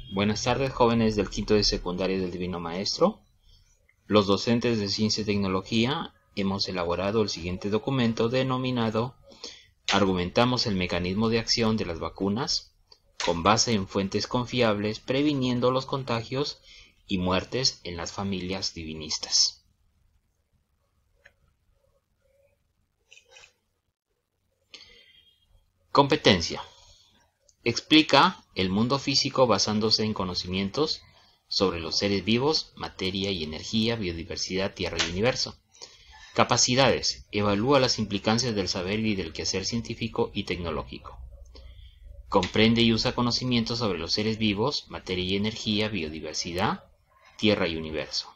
Buenas tardes, jóvenes del quinto de secundaria del Divino Maestro. Los docentes de Ciencia y Tecnología hemos elaborado el siguiente documento denominado Argumentamos el mecanismo de acción de las vacunas con base en fuentes confiables, previniendo los contagios y muertes en las familias divinistas. Competencia. Explica el mundo físico basándose en conocimientos sobre los seres vivos, materia y energía, biodiversidad, tierra y universo. Capacidades. Evalúa las implicancias del saber y del quehacer científico y tecnológico. Comprende y usa conocimientos sobre los seres vivos, materia y energía, biodiversidad, tierra y universo.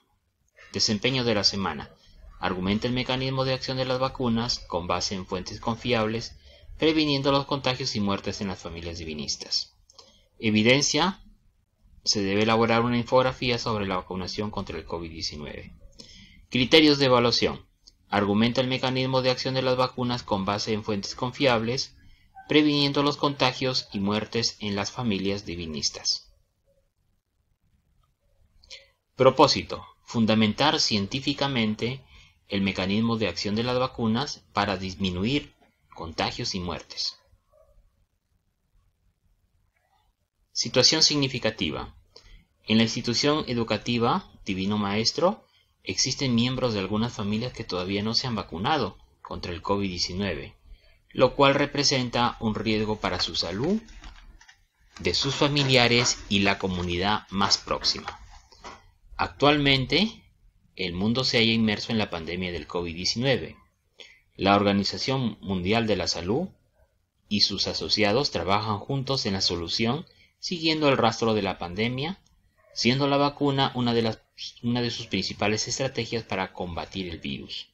Desempeño de la semana. Argumenta el mecanismo de acción de las vacunas con base en fuentes confiables, previniendo los contagios y muertes en las familias divinistas. Evidencia. Se debe elaborar una infografía sobre la vacunación contra el COVID-19. Criterios de evaluación. Argumenta el mecanismo de acción de las vacunas con base en fuentes confiables, previniendo los contagios y muertes en las familias divinistas. Propósito. Fundamentar científicamente el mecanismo de acción de las vacunas para disminuir contagios y muertes. Situación significativa. En la institución educativa Divino Maestro existen miembros de algunas familias que todavía no se han vacunado contra el COVID-19, lo cual representa un riesgo para su salud, de sus familiares y la comunidad más próxima. Actualmente, el mundo se halla inmerso en la pandemia del COVID-19. La Organización Mundial de la Salud y sus asociados trabajan juntos en la solución siguiendo el rastro de la pandemia, siendo la vacuna una de sus principales estrategias para combatir el virus.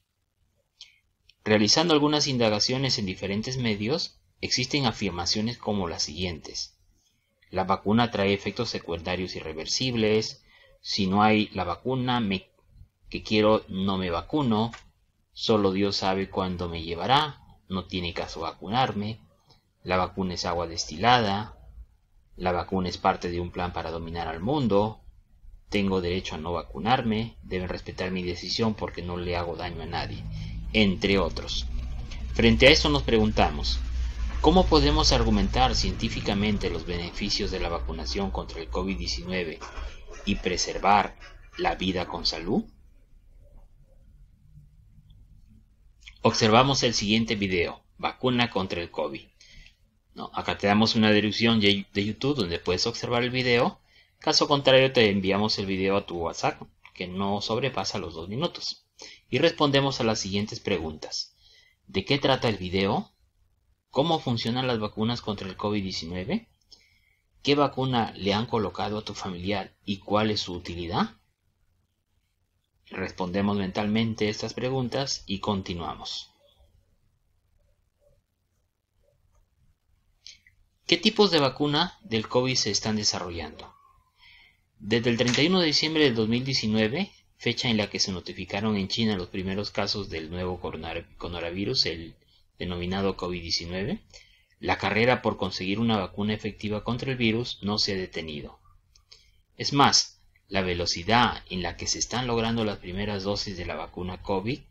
Realizando algunas indagaciones en diferentes medios, existen afirmaciones como las siguientes. La vacuna trae efectos secundarios irreversibles. Si no hay la vacuna que quiero, no me vacuno. Solo Dios sabe cuándo me llevará. No tiene caso vacunarme. La vacuna es agua destilada. La vacuna es parte de un plan para dominar al mundo. Tengo derecho a no vacunarme. Deben respetar mi decisión porque no le hago daño a nadie. Entre otros. Frente a esto nos preguntamos, ¿cómo podemos argumentar científicamente los beneficios de la vacunación contra el COVID-19 y preservar la vida con salud? Observamos el siguiente video, vacuna contra el COVID. Acá te damos una dirección de YouTube donde puedes observar el video. Caso contrario, te enviamos el video a tu WhatsApp, que no sobrepasa los 2 minutos. Y respondemos a las siguientes preguntas. ¿De qué trata el video? ¿Cómo funcionan las vacunas contra el COVID-19? ¿Qué vacuna le han colocado a tu familiar y cuál es su utilidad? Respondemos mentalmente estas preguntas y continuamos. ¿Qué tipos de vacuna del COVID se están desarrollando? Desde el 31 de diciembre del 2019, fecha en la que se notificaron en China los primeros casos del nuevo coronavirus, el denominado COVID-19, la carrera por conseguir una vacuna efectiva contra el virus no se ha detenido. Es más, la velocidad en la que se están logrando las primeras dosis de la vacuna COVID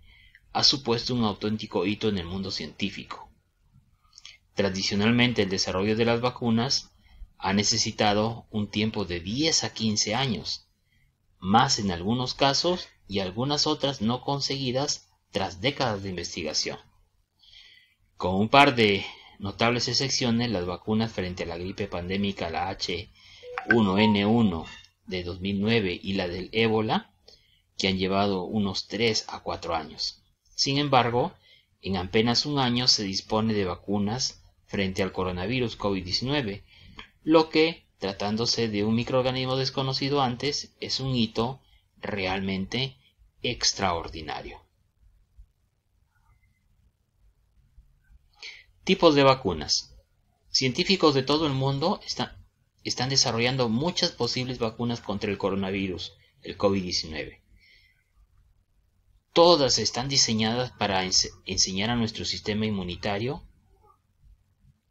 ha supuesto un auténtico hito en el mundo científico. Tradicionalmente, el desarrollo de las vacunas ha necesitado un tiempo de 10 a 15 años, más en algunos casos y algunas otras no conseguidas tras décadas de investigación. Con un par de notables excepciones, las vacunas frente a la gripe pandémica, la H1N1 de 2009 y la del ébola, que han llevado unos 3 a 4 años. Sin embargo, en apenas un año se dispone de vacunas frente al coronavirus COVID-19, lo que, tratándose de un microorganismo desconocido antes, es un hito realmente extraordinario. Tipos de vacunas. Científicos de todo el mundo están desarrollando muchas posibles vacunas contra el coronavirus, el COVID-19. Todas están diseñadas para enseñar a nuestro sistema inmunitario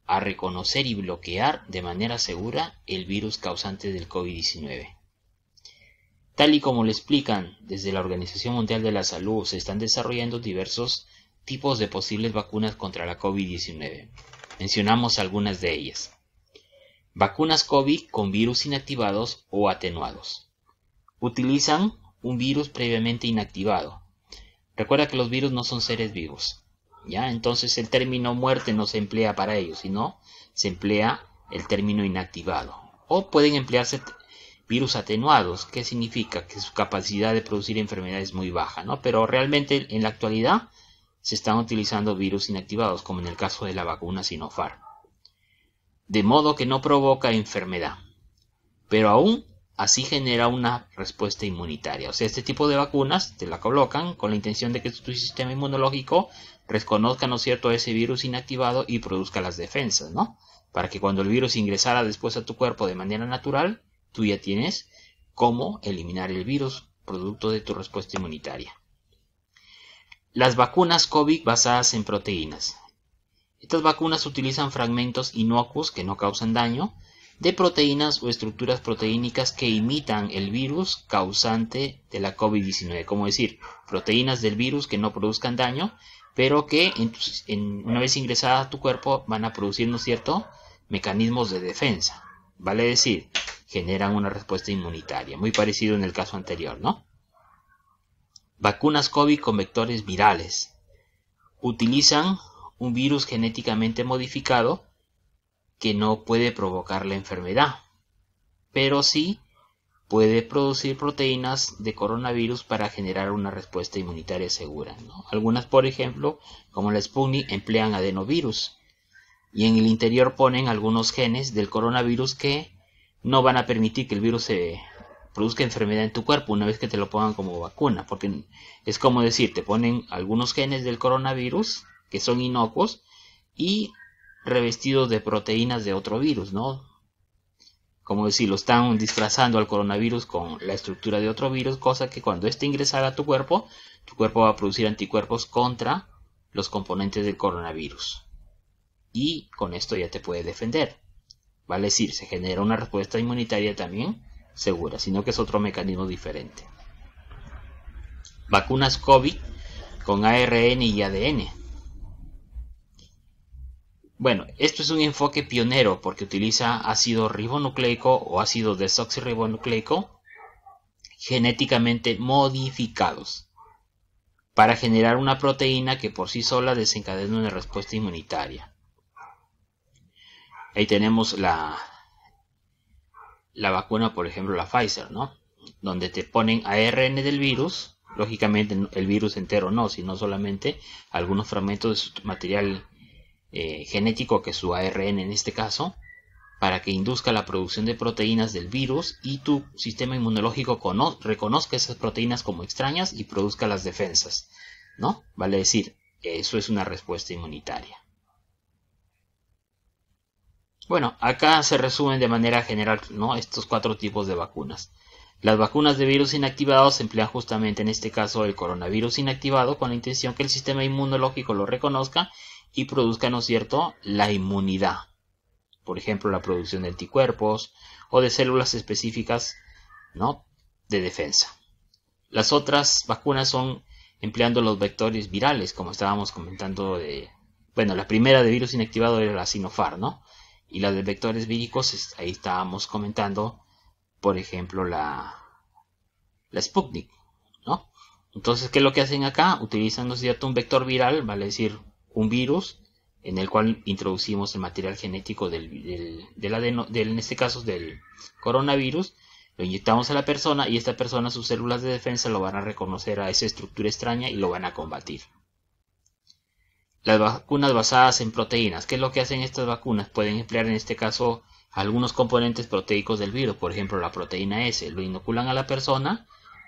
a reconocer y bloquear de manera segura el virus causante del COVID-19. Tal y como lo explican desde la Organización Mundial de la Salud, se están desarrollando diversos tipos de posibles vacunas contra la COVID-19. Mencionamos algunas de ellas. Vacunas COVID con virus inactivados o atenuados. Utilizan un virus previamente inactivado. Recuerda que los virus no son seres vivos, ¿ya? Entonces el término muerte no se emplea para ellos, sino se emplea el término inactivado. O pueden emplearse virus atenuados, que significa que su capacidad de producir enfermedad es muy baja, ¿no? Pero realmente en la actualidad se están utilizando virus inactivados, como en el caso de la vacuna Sinopharm. De modo que no provoca enfermedad, pero aún así genera una respuesta inmunitaria. O sea, este tipo de vacunas te la colocan con la intención de que tu sistema inmunológico reconozca, ¿no es cierto?, ese virus inactivado y produzca las defensas, ¿no? Para que cuando el virus ingresara después a tu cuerpo de manera natural, tú ya tienes cómo eliminar el virus, producto de tu respuesta inmunitaria. Las vacunas COVID basadas en proteínas. Estas vacunas utilizan fragmentos inocuos que no causan daño, de proteínas o estructuras proteínicas que imitan el virus causante de la COVID-19. Como decir, proteínas del virus que no produzcan daño, pero que una vez ingresadas a tu cuerpo van a producir, ¿no es cierto?, mecanismos de defensa. Vale decir, generan una respuesta inmunitaria, muy parecido en el caso anterior, ¿no? Vacunas COVID con vectores virales. Utilizan un virus genéticamente modificado que no puede provocar la enfermedad, pero sí puede producir proteínas de coronavirus para generar una respuesta inmunitaria segura, ¿no? Algunas, por ejemplo, como la Sputnik, emplean adenovirus y en el interior ponen algunos genes del coronavirus que no van a permitir que el virus se produzca enfermedad en tu cuerpo una vez que te lo pongan como vacuna, porque es como decir, te ponen algunos genes del coronavirus que son inocuos y revestidos de proteínas de otro virus, ¿no? Como decir, lo están disfrazando al coronavirus con la estructura de otro virus, cosa que cuando éste ingresara a tu cuerpo va a producir anticuerpos contra los componentes del coronavirus. Y con esto ya te puede defender. Vale decir, se genera una respuesta inmunitaria también segura, sino que es otro mecanismo diferente. Vacunas COVID con ARN y ADN. Bueno, esto es un enfoque pionero porque utiliza ácido ribonucleico o ácido desoxirribonucleico genéticamente modificados para generar una proteína que por sí sola desencadena una respuesta inmunitaria. Ahí tenemos la vacuna, por ejemplo, la Pfizer, ¿no? Donde te ponen ARN del virus, lógicamente el virus entero no, sino solamente algunos fragmentos de su material genético, que es su ARN en este caso, para que induzca la producción de proteínas del virus y tu sistema inmunológico reconozca esas proteínas como extrañas y produzca las defensas, ¿no? Vale decir, eso es una respuesta inmunitaria. Bueno, acá se resumen de manera general, ¿no?, estos 4 tipos de vacunas. Las vacunas de virus inactivados se emplean justamente en este caso el coronavirus inactivado con la intención que el sistema inmunológico lo reconozca y produzca, ¿no es cierto?, la inmunidad. Por ejemplo, la producción de anticuerpos o de células específicas, ¿no?, de defensa. Las otras vacunas son empleando los vectores virales, como estábamos comentando bueno, la primera de virus inactivado era la Sinopharm, ¿no? Y la de vectores víricos, ahí estábamos comentando, por ejemplo, la Sputnik, ¿no? Entonces, ¿qué es lo que hacen acá? Utilizan, ¿no es cierto?, un vector viral, vale decir, un virus, en el cual introducimos el material genético en este caso del coronavirus, lo inyectamos a la persona y esta persona, sus células de defensa lo van a reconocer a esa estructura extraña y lo van a combatir. Las vacunas basadas en proteínas. ¿Qué es lo que hacen estas vacunas? Pueden emplear en este caso algunos componentes proteicos del virus, por ejemplo la proteína S, lo inoculan a la persona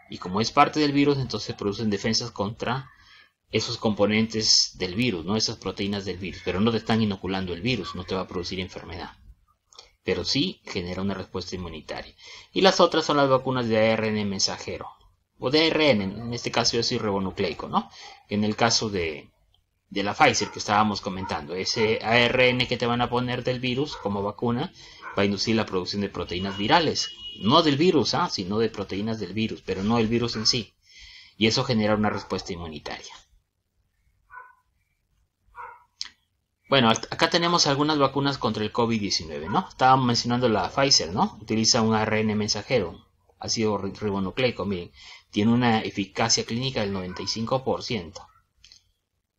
y como es parte del virus, entonces producen defensas contra esos componentes del virus, ¿no?, esas proteínas del virus, pero no te están inoculando el virus, no te va a producir enfermedad, pero sí genera una respuesta inmunitaria. Y las otras son las vacunas de ARN mensajero, o de ARN, en este caso yo soy ribonucleico, ¿no? En el caso de de la Pfizer que estábamos comentando. Ese ARN que te van a poner del virus como vacuna va a inducir la producción de proteínas virales. No del virus, sino de proteínas del virus, pero no el virus en sí. Y eso genera una respuesta inmunitaria. Bueno, acá tenemos algunas vacunas contra el COVID-19, ¿no? Estábamos mencionando la Pfizer, ¿no? Utiliza un ARN mensajero, ácido ribonucleico, miren. Tiene una eficacia clínica del 95%.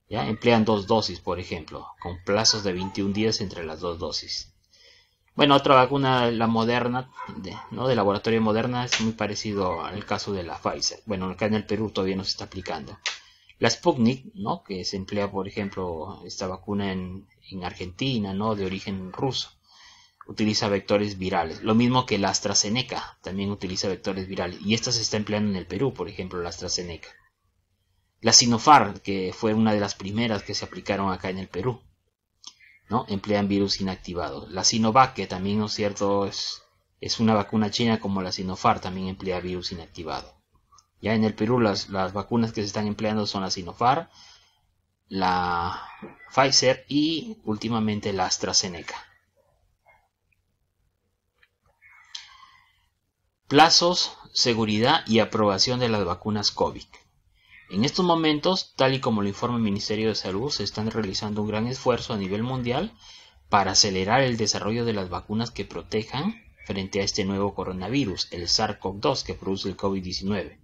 ¿Ya? Emplean 2 dosis, por ejemplo, con plazos de 21 días entre las 2 dosis. Bueno, otra vacuna, la Moderna, de laboratorio Moderna, es muy parecido al caso de la Pfizer. Bueno, acá en el Perú todavía no se está aplicando. La Sputnik, ¿no? Que se emplea, por ejemplo, esta vacuna en Argentina, ¿no? De origen ruso. Utiliza vectores virales. Lo mismo que la AstraZeneca, también utiliza vectores virales. Y esta se está empleando en el Perú, por ejemplo, la AstraZeneca. La Sinopharm, que fue una de las primeras que se aplicaron acá en el Perú, ¿no? Emplean virus inactivados. La Sinovac, que también, ¿no es cierto?, es una vacuna china como la Sinopharm, también emplea virus inactivado. Ya en el Perú las vacunas que se están empleando son la Sinopharm, la Pfizer y últimamente la AstraZeneca. Plazos, seguridad y aprobación de las vacunas COVID. En estos momentos, tal y como lo informa el Ministerio de Salud, se están realizando un gran esfuerzo a nivel mundial para acelerar el desarrollo de las vacunas que protejan frente a este nuevo coronavirus, el SARS-CoV-2 que produce el COVID-19.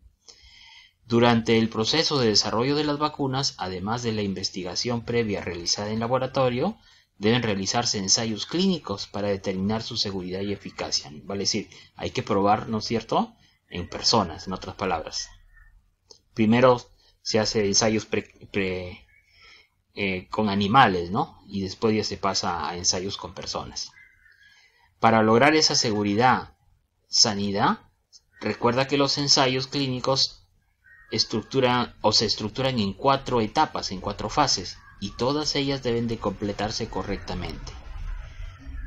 Durante el proceso de desarrollo de las vacunas, además de la investigación previa realizada en laboratorio, deben realizarse ensayos clínicos para determinar su seguridad y eficacia. Vale decir, hay que probar, ¿no es cierto?, en personas, en otras palabras. Primero se hace ensayos con animales, ¿no? Y después ya se pasa a ensayos con personas. Para lograr esa seguridad, sanidad, recuerda que los ensayos clínicos se estructuran en 4 etapas, en 4 fases, y todas ellas deben de completarse correctamente.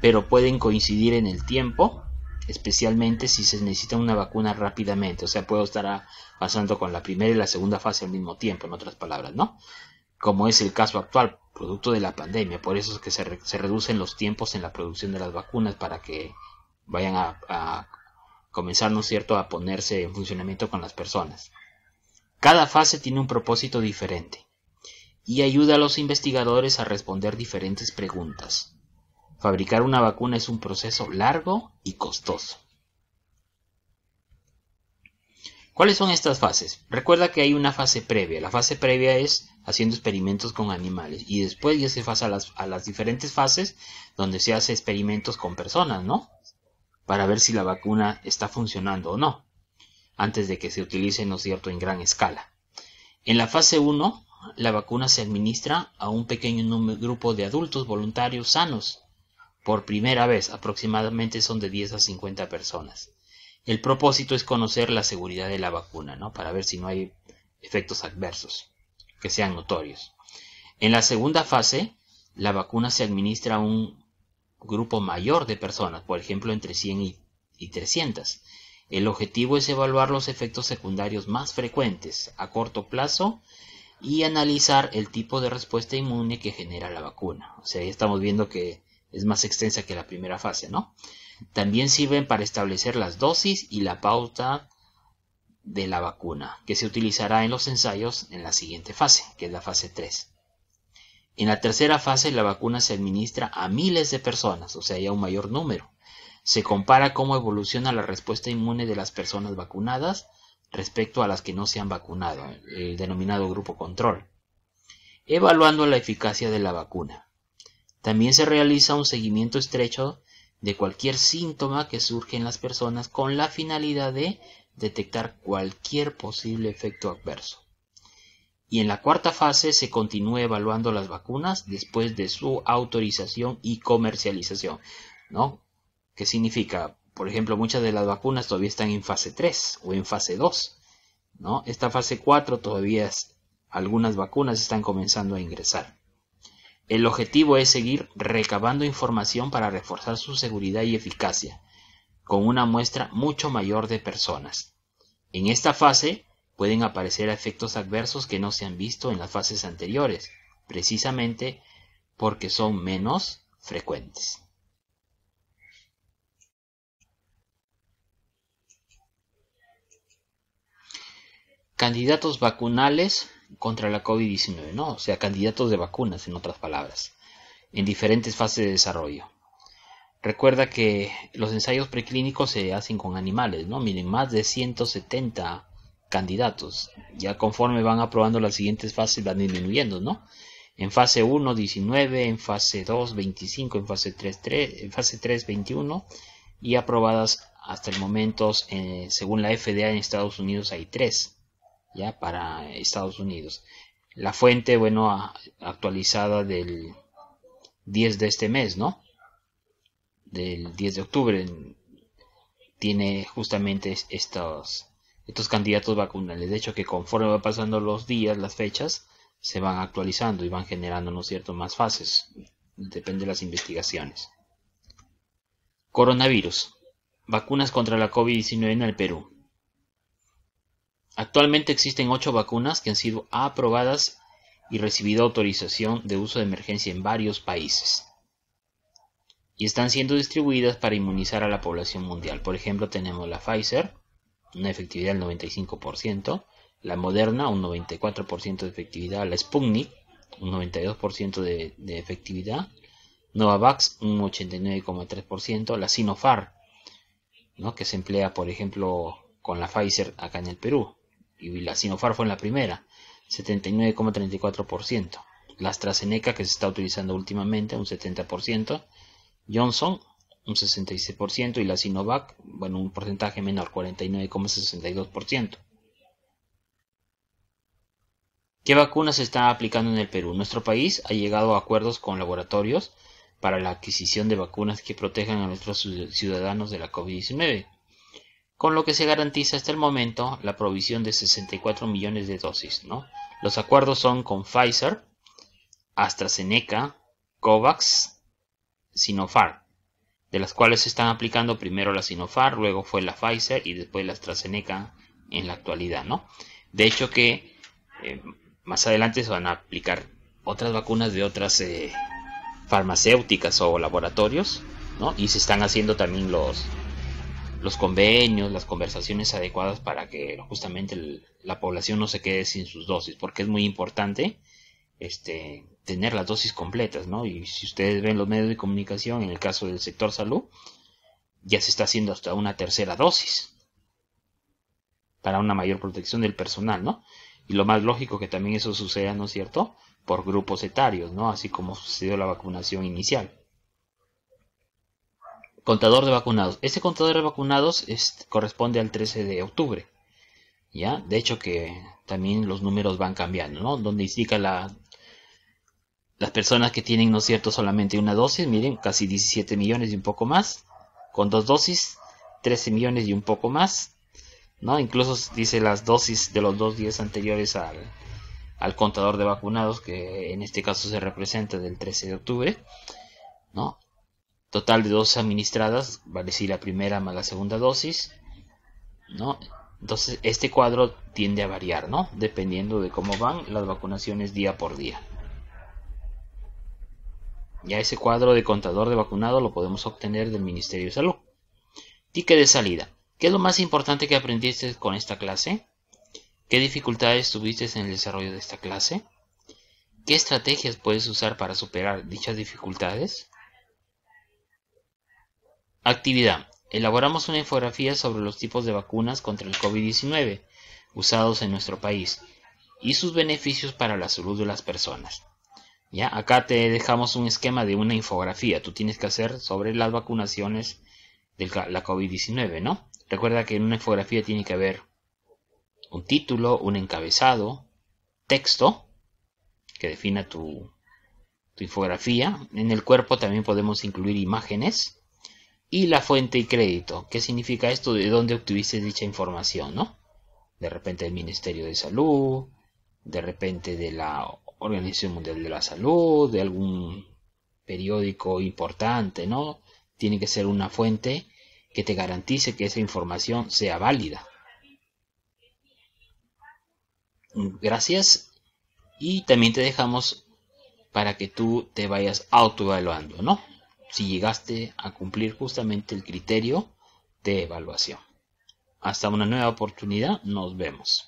Pero pueden coincidir en el tiempo, especialmente si se necesita una vacuna rápidamente. O sea, puedo estar pasando con la primera y la segunda fase al mismo tiempo, en otras palabras, ¿no? Como es el caso actual, producto de la pandemia. Por eso es que se reducen los tiempos en la producción de las vacunas para que vayan a comenzar, ¿no es cierto?, a ponerse en funcionamiento con las personas. Cada fase tiene un propósito diferente y ayuda a los investigadores a responder diferentes preguntas. Fabricar una vacuna es un proceso largo y costoso. ¿Cuáles son estas fases? Recuerda que hay una fase previa. La fase previa es haciendo experimentos con animales y después ya se pasa a las diferentes fases donde se hace experimentos con personas, ¿no? Para ver si la vacuna está funcionando o no, antes de que se utilice, ¿no es cierto?, en gran escala. En la fase 1, la vacuna se administra a un pequeño grupo de adultos voluntarios sanos. Por primera vez, aproximadamente son de 10 a 50 personas. El propósito es conocer la seguridad de la vacuna, ¿no?, para ver si no hay efectos adversos que sean notorios. En la segunda fase, la vacuna se administra a un grupo mayor de personas, por ejemplo, entre 100 y 300. El objetivo es evaluar los efectos secundarios más frecuentes a corto plazo y analizar el tipo de respuesta inmune que genera la vacuna. O sea, ya estamos viendo que es más extensa que la primera fase, ¿no? También sirven para establecer las dosis y la pauta de la vacuna, que se utilizará en los ensayos en la siguiente fase, que es la fase 3. En la tercera fase, la vacuna se administra a miles de personas, o sea, ya un mayor número. Se compara cómo evoluciona la respuesta inmune de las personas vacunadas respecto a las que no se han vacunado, el denominado grupo control, evaluando la eficacia de la vacuna. También se realiza un seguimiento estrecho de cualquier síntoma que surge en las personas con la finalidad de detectar cualquier posible efecto adverso. Y en la cuarta fase se continúa evaluando las vacunas después de su autorización y comercialización, ¿no? ¿Qué significa? Por ejemplo, muchas de las vacunas todavía están en fase 3 o en fase 2, ¿no? Esta fase 4 todavía algunas vacunas están comenzando a ingresar. El objetivo es seguir recabando información para reforzar su seguridad y eficacia, con una muestra mucho mayor de personas. En esta fase pueden aparecer efectos adversos que no se han visto en las fases anteriores, precisamente porque son menos frecuentes. Candidatos vacunales contra la COVID-19, ¿no? O sea, candidatos de vacunas, en otras palabras, en diferentes fases de desarrollo. Recuerda que los ensayos preclínicos se hacen con animales, ¿no? Miren, más de 170 candidatos. Ya conforme van aprobando las siguientes fases van disminuyendo, ¿no? En fase 1, 19, en fase 2, 25, en fase 3, 21 y aprobadas hasta el momento, según la FDA en Estados Unidos hay 3. Ya para Estados Unidos. La fuente, bueno, actualizada del 10 de este mes, ¿no? Del 10 de octubre, tiene justamente estos candidatos vacunales. De hecho, que conforme va pasando los días, las fechas, se van actualizando y van generando, ¿no es cierto?, más fases. Depende de las investigaciones. Coronavirus. Vacunas contra la COVID-19 en el Perú. Actualmente existen 8 vacunas que han sido aprobadas y recibido autorización de uso de emergencia en varios países. Y están siendo distribuidas para inmunizar a la población mundial. Por ejemplo, tenemos la Pfizer, una efectividad del 95%, la Moderna, un 94% de efectividad, la Sputnik, un 92% de efectividad, Novavax, un 89,3%, la Sinopharm, ¿no?, que se emplea, por ejemplo, con la Pfizer acá en el Perú. Y la Sinopharm fue en la primera, 79,34%. La AstraZeneca, que se está utilizando últimamente, un 70%. Johnson, un 66%. Y la Sinovac, bueno, un porcentaje menor, 49,62%. ¿Qué vacunas se está aplicando en el Perú? Nuestro país ha llegado a acuerdos con laboratorios para la adquisición de vacunas que protejan a nuestros ciudadanos de la COVID-19. Con lo que se garantiza hasta el momento la provisión de 64 millones de dosis, ¿no? Los acuerdos son con Pfizer, AstraZeneca, COVAX, Sinopharm, de las cuales se están aplicando primero la Sinopharm, luego fue la Pfizer y después la AstraZeneca en la actualidad, ¿no? De hecho que más adelante se van a aplicar otras vacunas de otras farmacéuticas o laboratorios, ¿no? Y se están haciendo también los convenios, las conversaciones adecuadas para que justamente la población no se quede sin sus dosis, porque es muy importante tener las dosis completas, ¿no? Y si ustedes ven los medios de comunicación, en el caso del sector salud, ya se está haciendo hasta una tercera dosis para una mayor protección del personal, ¿no? Y lo más lógico que también eso suceda, ¿no es cierto?, por grupos etarios, ¿no? Así como sucedió la vacunación inicial. Contador de vacunados. Este contador de vacunados corresponde al 13 de octubre. ¿Ya? De hecho que también los números van cambiando, ¿no? Donde indica las personas que tienen, ¿no es cierto?, solamente una dosis. Miren, casi 17 millones y un poco más. Con 2 dosis, 13 millones y un poco más, ¿no? Incluso dice las dosis de los 2 días anteriores al contador de vacunados, que en este caso se representa del 13 de octubre, ¿no? Total de dosis administradas, vale decir la primera más la segunda dosis, ¿no? Entonces este cuadro tiende a variar, ¿no?, dependiendo de cómo van las vacunaciones día por día. Ya ese cuadro de contador de vacunado lo podemos obtener del Ministerio de Salud. Ticket de salida. ¿Qué es lo más importante que aprendiste con esta clase? ¿Qué dificultades tuviste en el desarrollo de esta clase? ¿Qué estrategias puedes usar para superar dichas dificultades? Actividad. Elaboramos una infografía sobre los tipos de vacunas contra el COVID-19 usados en nuestro país y sus beneficios para la salud de las personas. Ya, acá te dejamos un esquema de una infografía. Tú tienes que hacer sobre las vacunaciones de la COVID-19, ¿no? Recuerda que en una infografía tiene que haber un título, un encabezado, texto que defina tu infografía. En el cuerpo también podemos incluir imágenes. Y la fuente y crédito. ¿Qué significa esto? ¿De dónde obtuviste dicha información, no? De repente del Ministerio de Salud, de repente de la Organización Mundial de la Salud, de algún periódico importante, ¿no? Tiene que ser una fuente que te garantice que esa información sea válida. Gracias. Y también te dejamos para que tú te vayas autoevaluando, ¿no? Si llegaste a cumplir justamente el criterio de evaluación. Hasta una nueva oportunidad, nos vemos.